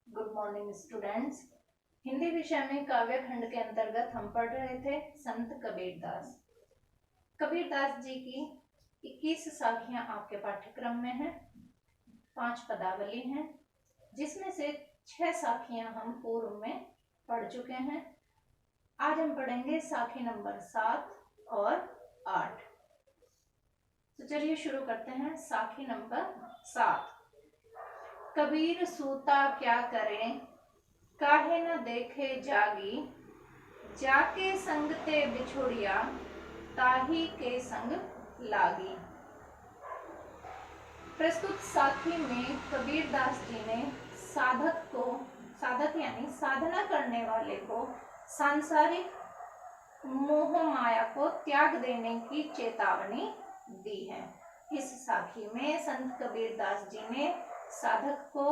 Good morning students. Hindi विषय में काव्य खंड के अंतर्गत हम पढ़ रहे थे संत कबीरदास। कबीरदास जी की 21 साखियां आपके पाठ्यक्रम में हैं। 5 पदावली हैं, जिसमें से 6 साखियां हम पूर्व में पढ़ चुके हैं। आज हम पढ़ेंगे साखी नंबर 7 और 8। तो चलिए शुरू करते हैं। साखी नंबर 7। कबीर सूता क्या करे, काहे न देखे जागी, जाके संग ते बिछुड़िया, ताही के संग लागी। प्रस्तुत साखी में कबीरदास जी ने साधक यानी साधना करने वाले को सांसारिक मोह माया को त्याग देने की चेतावनी दी है। इस साखी में संत कबीरदास जी ने साधक को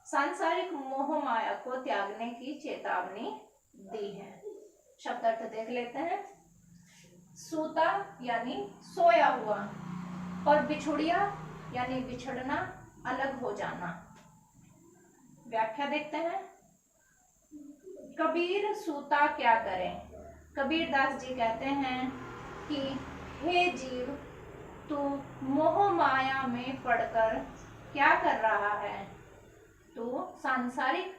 सांसारिक मोह माया को त्यागने की चेतावनी दी है। शब्दार्थ देख लेते हैं। सूता यानी सोया हुआ, और बिछुड़िया यानी बिछड़ना, अलग हो जाना। व्याख्या देखते हैं। कबीर सूता क्या करे। कबीरदास जी कहते हैं कि हे जीव, तू मोह माया में पड़कर क्या कर रहा है। तू सांसारिक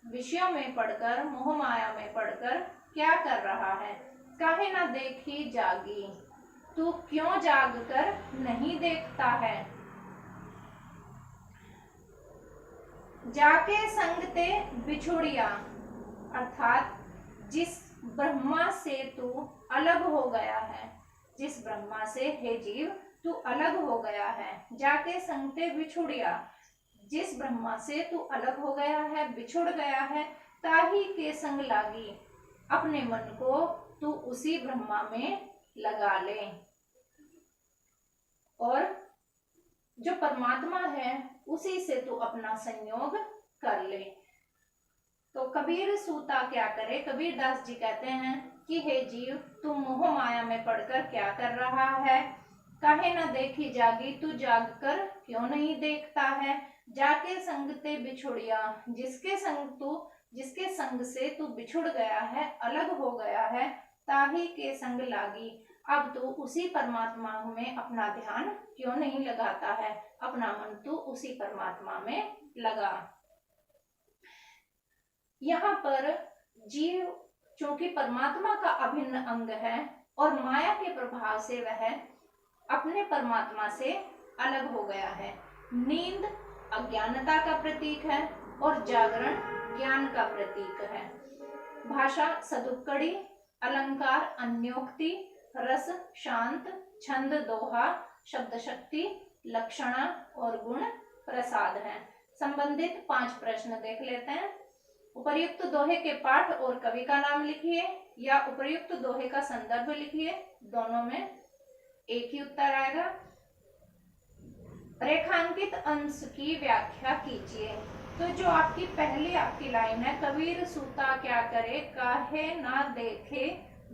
विषयों में पढ़कर, मोह माया में पढ़कर क्या कर रहा है। काहे ना देखी जागी, तू क्यों जाग कर नहीं देखता है। जाके संग ते बिछुड़िया, अर्थात जिस ब्रह्मा से तू अलग हो गया है, जिस ब्रह्मा से हे जीव तू अलग हो गया है। जाके संग ते बिछुड़िया, जिस ब्रह्मा से तू अलग हो गया है, बिछुड़ गया है, ताही के संग लागी, अपने मन को तू उसी ब्रह्मा में लगा ले, और जो परमात्मा है उसी से तू अपना संयोग कर ले। तो कबीर सूता क्या करे। कबीरदास जी कहते हैं कि हे जीव, तू मोह माया में पड़कर क्या कर रहा है। काहे न देखी जागी, तू जाग कर क्यों नहीं देखता है। जाके संग ते बिछुड़िया, जिसके संग से तू बिछुड़ गया है, अलग हो गया है, ताही के संग लागी, अब तू उसी परमात्मा में अपना ध्यान क्यों नहीं लगाता है, अपना मन तू उसी परमात्मा में लगा। यहाँ पर जीव चूंकि परमात्मा का अभिन्न अंग है और माया के प्रभाव से वह अपने परमात्मा से अलग हो गया है। नींद अज्ञानता का प्रतीक है और जागरण ज्ञान का प्रतीक है। भाषा सदुक्कड़ी, अलंकार अन्योक्ति, रस शांत, छंद दोहा, शब्द शक्ति, लक्षणा और गुण प्रसाद है। संबंधित 5 प्रश्न देख लेते हैं। उपर्युक्त दोहे के पाठ और कवि का नाम लिखिए, या उपर्युक्त दोहे का संदर्भ लिखिए। दोनों में एक ही उत्तर आएगा। रेखांकित अंश की व्याख्या कीजिए। तो जो आपकी पहली लाइन है, कबीर सूता क्या करे, काहे ना देखे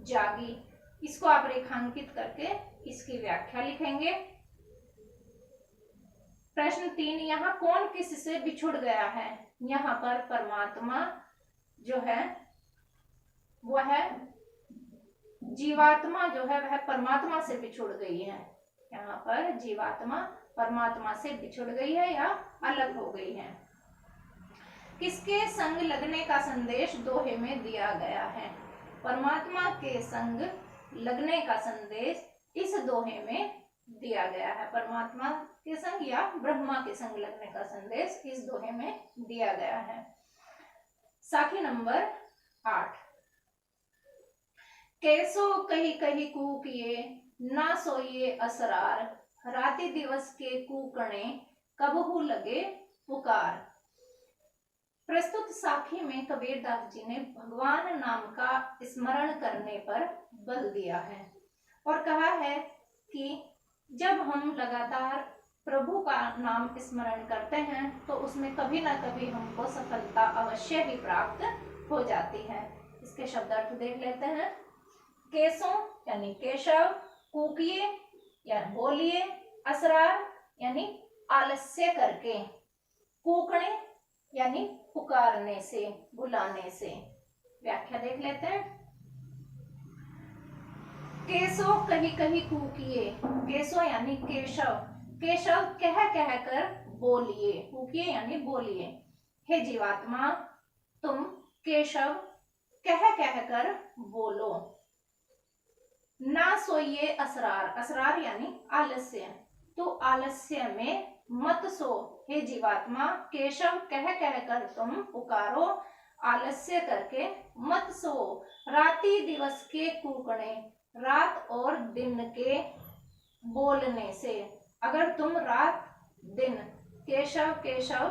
जागी, इसको आप रेखांकित करके इसकी व्याख्या लिखेंगे। प्रश्न 3, यहाँ कौन किस से बिछुड़ गया है। यहाँ पर परमात्मा जो है वह जीवात्मा जो है वह परमात्मा से बिछुड़ गई है। यहाँ पर जीवात्मा परमात्मा से बिछुड़ गई है या अलग हो गई है। किसके संग लगने का संदेश दोहे में दिया गया है। परमात्मा के संग लगने का संदेश इस दोहे में दिया गया है। परमात्मा के संग या ब्रह्मा के संग लगने का संदेश इस दोहे में दिया गया है। साखी नंबर 8। कैसो कही कही कूकिए, ना सोइए असरार, राति दिवस के कूकणे, कबहू लगे पुकार। प्रस्तुत साखी में कबीरदास जी ने भगवान नाम का स्मरण करने पर बल दिया है और कहा है कि जब हम लगातार प्रभु का नाम स्मरण करते हैं तो उसमें कभी ना कभी हमको सफलता अवश्य ही प्राप्त हो जाती है। इसके शब्दार्थ देख लेते हैं। केसों यानी केशव, कूकिए या बोलिए, असरार यानी आलस्य करके, कूकणे यानी पुकारने से, बुलाने से। व्याख्या देख लेते हैं। केशव कही कही कूकिए, केशव यानी केशव, केशव कह कह कर बोलिए, कूकिए यानी बोलिए। हे जीवात्मा तुम केशव कह कह कर बोलो। ना सोइए असरार, असरार यानी आलस्य, तो आलस्य में मत सो। हे जीवात्मा केशव कह कह कर तुम पुकारो, आलस्य करके मत सो। राति दिवस के कूकने, रात और दिन के बोलने से। अगर तुम रात दिन केशव केशव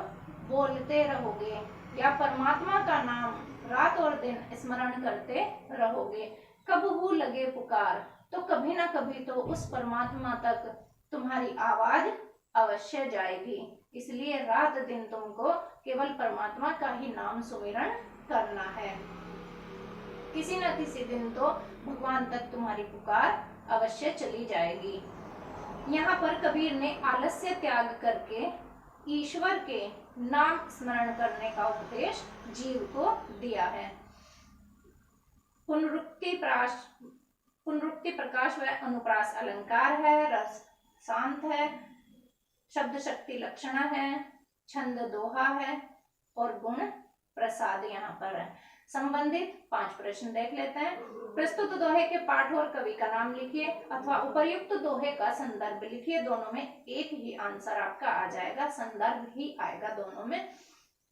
बोलते रहोगे या परमात्मा का नाम रात और दिन स्मरण करते रहोगे, कब हु लगे पुकार, तो कभी ना कभी तो उस परमात्मा तक तुम्हारी आवाज अवश्य जाएगी। इसलिए रात दिन तुमको केवल परमात्मा का ही नाम सुमिरन करना है। किसी न किसी दिन तो भगवान तक तुम्हारी पुकार अवश्य चली जाएगी। यहाँ पर कबीर ने आलस्य त्याग करके ईश्वर के नाम स्मरण करने का उपदेश जीव को दिया है। पुनरुक्ति प्रकाश व अनुप्रास अलंकार है, रस शांत है, शब्द शक्ति लक्षण है, छंद दोहा है और गुण प्रसाद यहाँ पर है। संबंधित 5 प्रश्न देख लेते हैं। प्रस्तुत दोहे के पाठ और कवि का नाम लिखिए अथवा उपर्युक्त दोहे का संदर्भ लिखिए। दोनों में एक ही आंसर आपका आ जाएगा, संदर्भ ही आएगा दोनों में।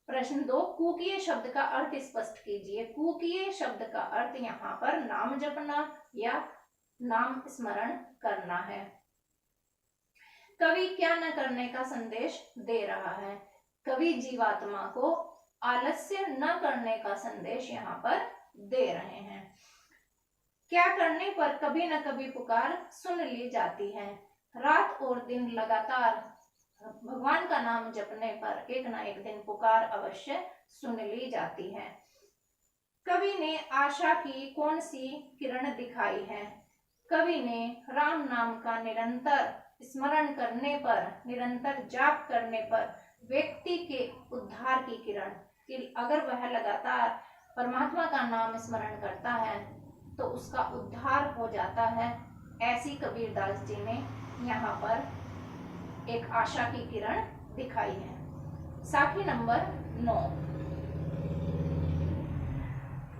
प्रश्न 2, कूकिए शब्द का अर्थ स्पष्ट कीजिए। कूकिए शब्द का अर्थ यहाँ पर नाम जपना या नाम स्मरण करना है। कवि क्या न करने का संदेश दे रहा है? कवि जीवात्मा को आलस्य न करने का संदेश यहाँ पर दे रहे हैं। क्या करने पर कभी न कभी पुकार सुन ली जाती है? रात और दिन लगातार भगवान का नाम जपने पर एक ना एक दिन पुकार अवश्य सुन ली जाती है। कवि ने आशा की कौन सी किरण दिखाई है? कवि ने राम नाम का निरंतर स्मरण करने पर, निरंतर जाप करने पर व्यक्ति के उद्धार की किरण, कि अगर वह लगातार परमात्मा का नाम स्मरण करता है तो उसका उद्धार हो जाता है, ऐसी कबीरदास जी ने यहाँ पर एक आशा की किरण दिखाई है। साखी नंबर 9,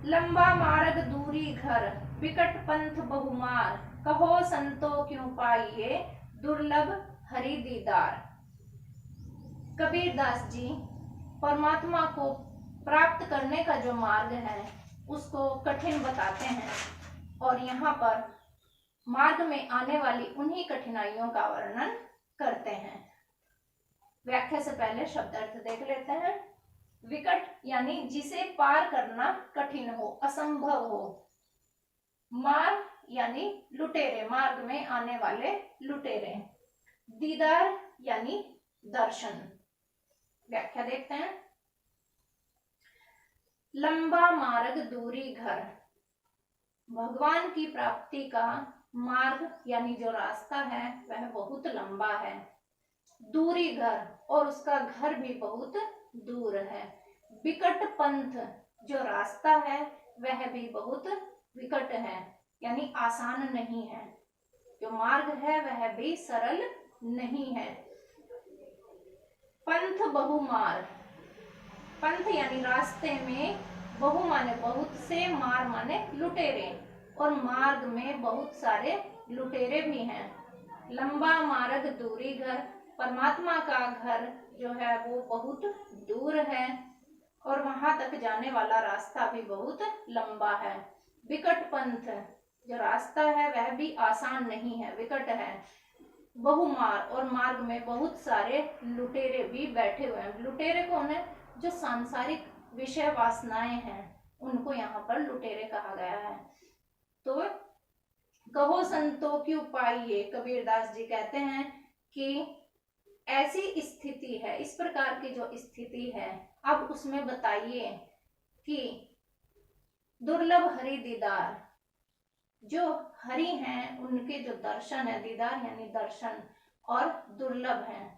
लंबा मार्ग दूरी घर, विकट पंथ बहुमार, कहो संतो क्यों पाइए दुर्लभ हरि दीदार। कबीरदास जी परमात्मा को प्राप्त करने का जो मार्ग है उसको कठिन बताते हैं और यहाँ पर मार्ग में आने वाली उन्हीं कठिनाइयों का वर्णन करते हैं। व्याख्या से पहले शब्द अर्थ देख लेते हैं। विकट यानी जिसे पार करना कठिन हो, असंभव हो। मार्ग यानी लुटेरे, मार्ग में आने वाले लुटेरे। दीदार यानी दर्शन। व्याख्या देखते हैं। लंबा मार्ग दूरी घर, भगवान की प्राप्ति का मार्ग यानी जो रास्ता है वह बहुत लंबा है। दूरी घर, और उसका घर भी बहुत दूर है। विकट पंथ, जो रास्ता है वह भी बहुत विकट है, यानी आसान नहीं है। जो मार्ग है वह भी सरल नहीं है। पंथ बहुमार, पंथ यानी रास्ते में, बहु माने बहुत से, मार माने लुटेरे, और मार्ग में बहुत सारे लुटेरे भी हैं। लंबा मार्ग दूरी घर, परमात्मा का घर जो है वो बहुत दूर है और वहां तक जाने वाला रास्ता भी बहुत लंबा है। विकट पंथ, जो रास्ता है वह भी आसान नहीं है, विकट है। बहुमार, और मार्ग में बहुत सारे लुटेरे भी बैठे हुए हैं। लुटेरे कौन है? जो सांसारिक विषय वासनाएं हैं उनको यहाँ पर लुटेरे कहा गया है। तो कहो संतो क्यों पाइए, कबीरदास जी कहते हैं कि ऐसी स्थिति है, इस प्रकार की जो स्थिति है, अब उसमें बताइए कि दुर्लभ हरि दीदार, जो हरि हैं उनके जो दर्शन है, दीदार यानी दर्शन, और दुर्लभ है।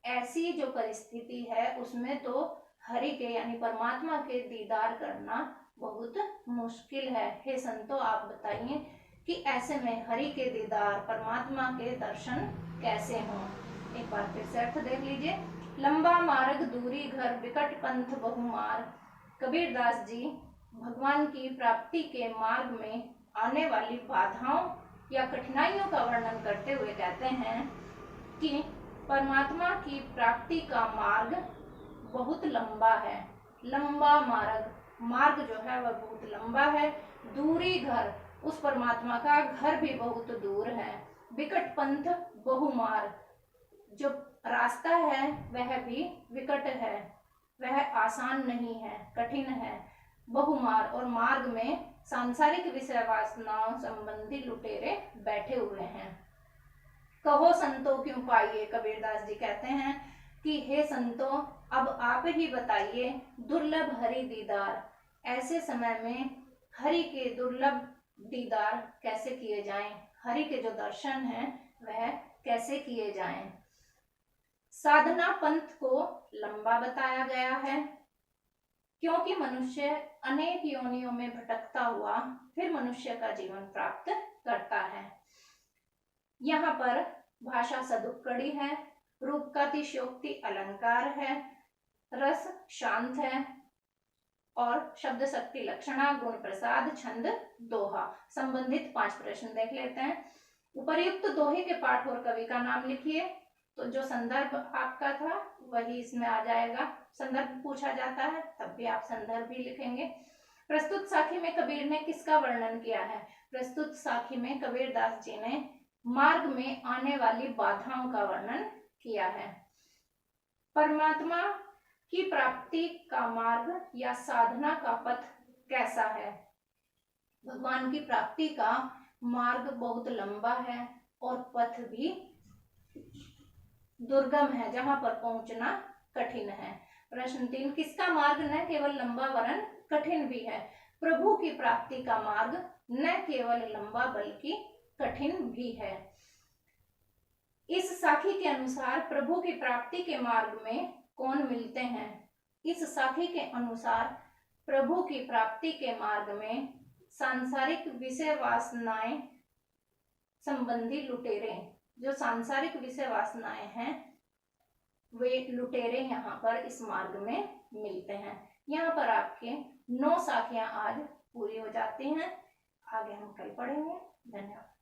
ऐसी जो परिस्थिति है उसमें तो हरि के यानी परमात्मा के दीदार करना बहुत मुश्किल है। हे संतों, आप बताइए कि ऐसे में हरि के दीदार, परमात्मा के दर्शन कैसे हों। एक बार फिर से अर्थ देख लीजिए। लंबा मार्ग दूरी घर, विकट पंथ बहुमार। कबीरदास जी भगवान की प्राप्ति के मार्ग में आने वाली बाधाओं या कठिनाइयों का वर्णन करते हुए कहते हैं कि परमात्मा की प्राप्ति का मार्ग बहुत लंबा है। लंबा मार्ग जो है वह बहुत लंबा है। दूरी घर, उस परमात्मा का घर भी बहुत दूर है। विकट पंथ बहुमार, जो रास्ता है वह भी विकट है, वह आसान नहीं है, कठिन है। बहुमार, और मार्ग में सांसारिक विषय वासनाओं संबंधी लुटेरे बैठे हुए हैं। कहो संतो क्यों पाइए, कबीरदास जी कहते हैं कि हे संतों, अब आप ही बताइए दुर्लभ हरि दीदार, ऐसे समय में हरि के दुर्लभ दीदार कैसे किए जाएं, हरि के जो दर्शन हैं वह कैसे किए जाएं। साधना पंथ को लंबा बताया गया है, क्योंकि मनुष्य अनेक योनियों में भटकता हुआ फिर मनुष्य का जीवन प्राप्त करता है। यहाँ पर भाषा सदुपकड़ी है, रूप का अतिशयोक्ति अलंकार है, रस शांत है और शब्द शक्ति लक्षणा, गुण प्रसाद, छंद दोहा। संबंधित 5 प्रश्न देख लेते हैं। उपर्युक्त दोहे के पाठ और कवि का नाम लिखिए। तो जो संदर्भ आपका था वही इसमें आ जाएगा। संदर्भ पूछा जाता है तब भी आप संदर्भ भी लिखेंगे। प्रस्तुत साखी में कबीर ने किसका वर्णन किया है? प्रस्तुत साखी में कबीरदास जी ने मार्ग में आने वाली बाधाओं का वर्णन किया है। परमात्मा की प्राप्ति का मार्ग या साधना का पथ कैसा है? भगवान की प्राप्ति का मार्ग बहुत लंबा है और पथ भी दुर्गम है, जहां पर पहुंचना कठिन है। प्रश्न 3, किसका मार्ग न केवल लंबा वरन कठिन भी है? प्रभु की प्राप्ति का मार्ग न केवल लंबा बल्कि कठिन भी है। इस साखी के अनुसार प्रभु की प्राप्ति के मार्ग में कौन मिलते हैं? इस साखी के अनुसार प्रभु की प्राप्ति के मार्ग में सांसारिक विषय वासनाएं संबंधी लुटेरे, जो सांसारिक विषय वासनाएं हैं वे लुटेरे यहाँ पर इस मार्ग में मिलते हैं। यहाँ पर आपके 9 साखियां आज पूरी हो जाती हैं। आगे हम कल पढ़ेंगे। धन्यवाद।